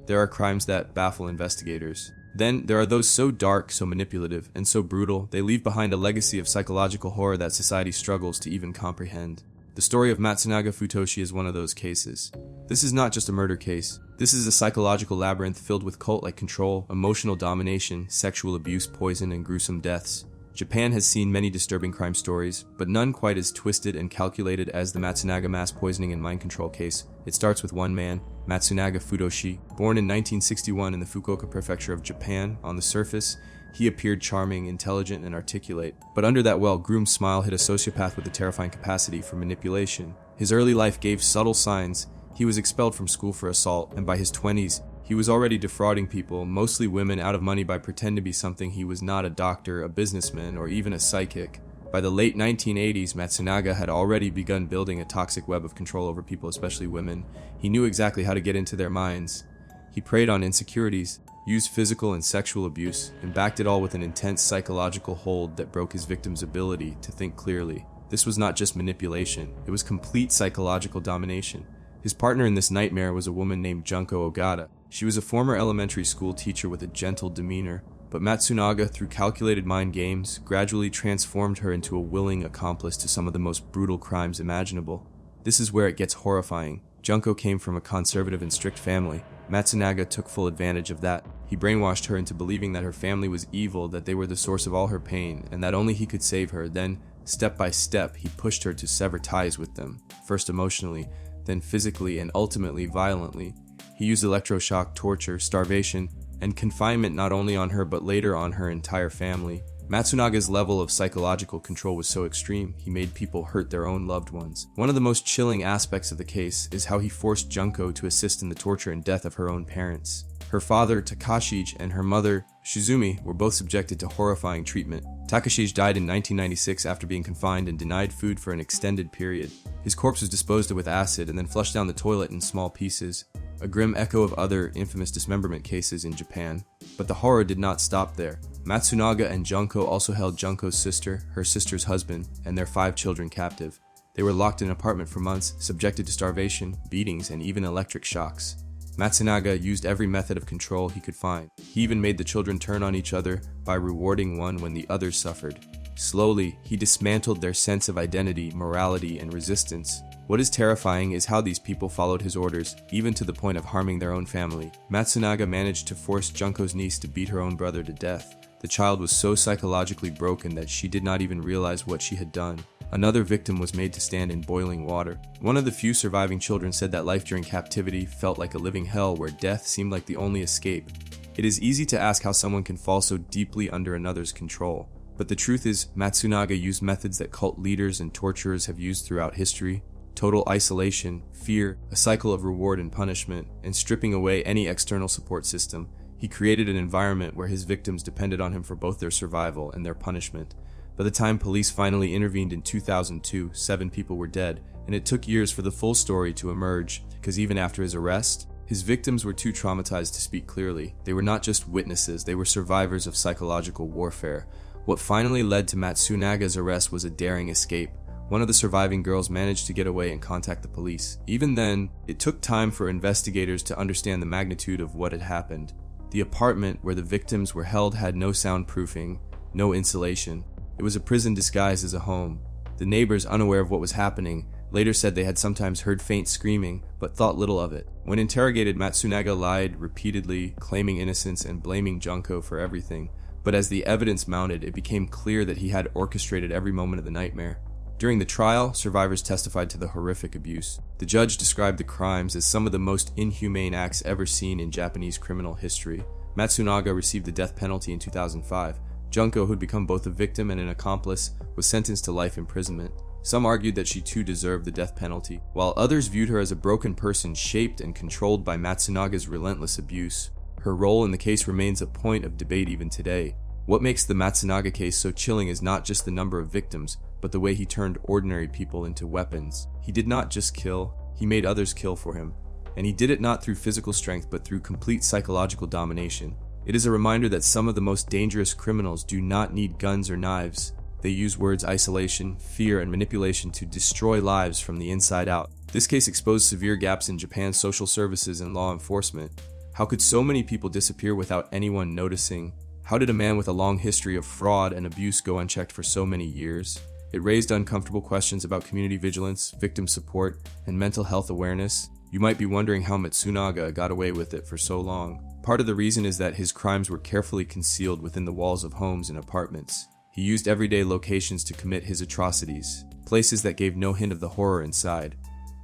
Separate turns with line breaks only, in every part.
There are crimes that baffle investigators. Then, there are those so dark, so manipulative, and so brutal, they leave behind a legacy of psychological horror that society struggles to even comprehend. The story of Matsunaga Futoshi is one of those cases. This is not just a murder case. This is a psychological labyrinth filled with cult-like control, emotional domination, sexual abuse, poison, and gruesome deaths. Japan has seen many disturbing crime stories, but none quite as twisted and calculated as the Matsunaga mass poisoning and mind control case. It starts with one man, Matsunaga Futoshi. Born in 1961 in the Fukuoka prefecture of Japan, on the surface, he appeared charming, intelligent, and articulate. But under that well-groomed smile hid a sociopath with a terrifying capacity for manipulation. His early life gave subtle signs. He was expelled from school for assault, and by his 20s, he was already defrauding people, mostly women, out of money by pretending to be something he was not: a doctor, a businessman, or even a psychic. By the late 1980s, Matsunaga had already begun building a toxic web of control over people, especially women. He knew exactly how to get into their minds. He preyed on insecurities, used physical and sexual abuse, and backed it all with an intense psychological hold that broke his victim's ability to think clearly. This was not just manipulation, it was complete psychological domination. His partner in this nightmare was a woman named Junko Ogata. She was a former elementary school teacher with a gentle demeanor, but Matsunaga, through calculated mind games, gradually transformed her into a willing accomplice to some of the most brutal crimes imaginable. This is where it gets horrifying. Junko came from a conservative and strict family. Matsunaga took full advantage of that. He brainwashed her into believing that her family was evil, that they were the source of all her pain, and that only he could save her. Then, step by step, he pushed her to sever ties with them, first emotionally, then physically, and ultimately violently. He used electroshock, torture, starvation, and confinement not only on her but later on her entire family. Matsunaga's level of psychological control was so extreme, he made people hurt their own loved ones. One of the most chilling aspects of the case is how he forced Junko to assist in the torture and death of her own parents. Her father, Takashi, and her mother, Shizumi, were both subjected to horrifying treatment. Takashi died in 1996 after being confined and denied food for an extended period. His corpse was disposed of with acid and then flushed down the toilet in small pieces, a grim echo of other infamous dismemberment cases in Japan. But the horror did not stop there. Matsunaga and Junko also held Junko's sister, her sister's husband, and their 5 children captive. They were locked in an apartment for months, subjected to starvation, beatings, and even electric shocks. Matsunaga used every method of control he could find. He even made the children turn on each other by rewarding one when the others suffered. Slowly, he dismantled their sense of identity, morality, and resistance. What is terrifying is how these people followed his orders, even to the point of harming their own family. Matsunaga managed to force Junko's niece to beat her own brother to death. The child was so psychologically broken that she did not even realize what she had done. Another victim was made to stand in boiling water. One of the few surviving children said that life during captivity felt like a living hell where death seemed like the only escape. It is easy to ask how someone can fall so deeply under another's control. But the truth is, Matsunaga used methods that cult leaders and torturers have used throughout history. Total isolation, fear, a cycle of reward and punishment, and stripping away any external support system. He created an environment where his victims depended on him for both their survival and their punishment. By the time police finally intervened in 2002, 7 people were dead, and it took years for the full story to emerge, because even after his arrest, his victims were too traumatized to speak clearly. They were not just witnesses, they were survivors of psychological warfare. What finally led to Matsunaga's arrest was a daring escape. One of the surviving girls managed to get away and contact the police. Even then, it took time for investigators to understand the magnitude of what had happened. The apartment where the victims were held had no soundproofing, no insulation. It was a prison disguised as a home. The neighbors, unaware of what was happening, later said they had sometimes heard faint screaming, but thought little of it. When interrogated, Matsunaga lied repeatedly, claiming innocence and blaming Junko for everything. But as the evidence mounted, it became clear that he had orchestrated every moment of the nightmare. During the trial, survivors testified to the horrific abuse. The judge described the crimes as some of the most inhumane acts ever seen in Japanese criminal history. Matsunaga received the death penalty in 2005. Junko, who had become both a victim and an accomplice, was sentenced to life imprisonment. Some argued that she too deserved the death penalty, while others viewed her as a broken person shaped and controlled by Matsunaga's relentless abuse. Her role in the case remains a point of debate even today. What makes the Matsunaga case so chilling is not just the number of victims, but the way he turned ordinary people into weapons. He did not just kill, he made others kill for him. And he did it not through physical strength, but through complete psychological domination. It is a reminder that some of the most dangerous criminals do not need guns or knives. They use words, isolation, fear, and manipulation to destroy lives from the inside out. This case exposed severe gaps in Japan's social services and law enforcement. How could so many people disappear without anyone noticing? How did a man with a long history of fraud and abuse go unchecked for so many years? It raised uncomfortable questions about community vigilance, victim support, and mental health awareness. You might be wondering how Matsunaga got away with it for so long. Part of the reason is that his crimes were carefully concealed within the walls of homes and apartments. He used everyday locations to commit his atrocities, places that gave no hint of the horror inside.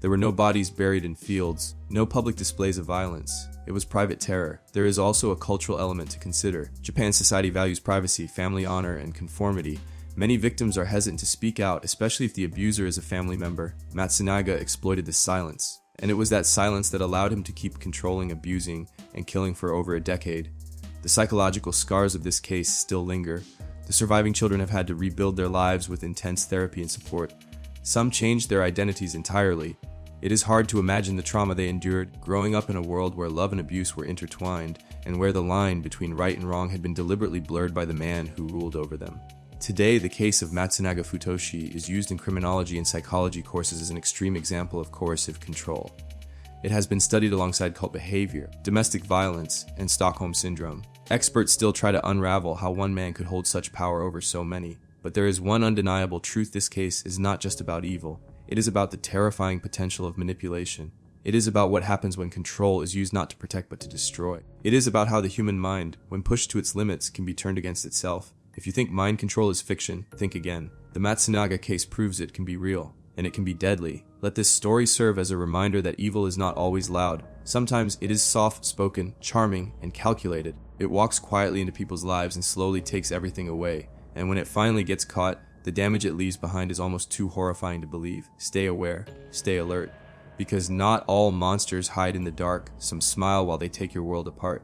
There were no bodies buried in fields, no public displays of violence. It was private terror. There is also a cultural element to consider. Japan's society values privacy, family honor, and conformity. Many victims are hesitant to speak out, especially if the abuser is a family member. Matsunaga exploited this silence, and it was that silence that allowed him to keep controlling, abusing, and killing for over a decade. The psychological scars of this case still linger. The surviving children have had to rebuild their lives with intense therapy and support. Some changed their identities entirely. It is hard to imagine the trauma they endured, growing up in a world where love and abuse were intertwined, and where the line between right and wrong had been deliberately blurred by the man who ruled over them. Today, the case of Matsunaga Futoshi is used in criminology and psychology courses as an extreme example of coercive control. It has been studied alongside cult behavior, domestic violence, and Stockholm Syndrome. Experts still try to unravel how one man could hold such power over so many. But there is one undeniable truth: this case is not just about evil. It is about the terrifying potential of manipulation. It is about what happens when control is used not to protect but to destroy. It is about how the human mind, when pushed to its limits, can be turned against itself. If you think mind control is fiction, think again. The Matsunaga case proves it can be real, and it can be deadly. Let this story serve as a reminder that evil is not always loud. Sometimes it is soft-spoken, charming, and calculated. It walks quietly into people's lives and slowly takes everything away. And when it finally gets caught, the damage it leaves behind is almost too horrifying to believe. Stay aware, stay alert, because not all monsters hide in the dark. Some smile while they take your world apart.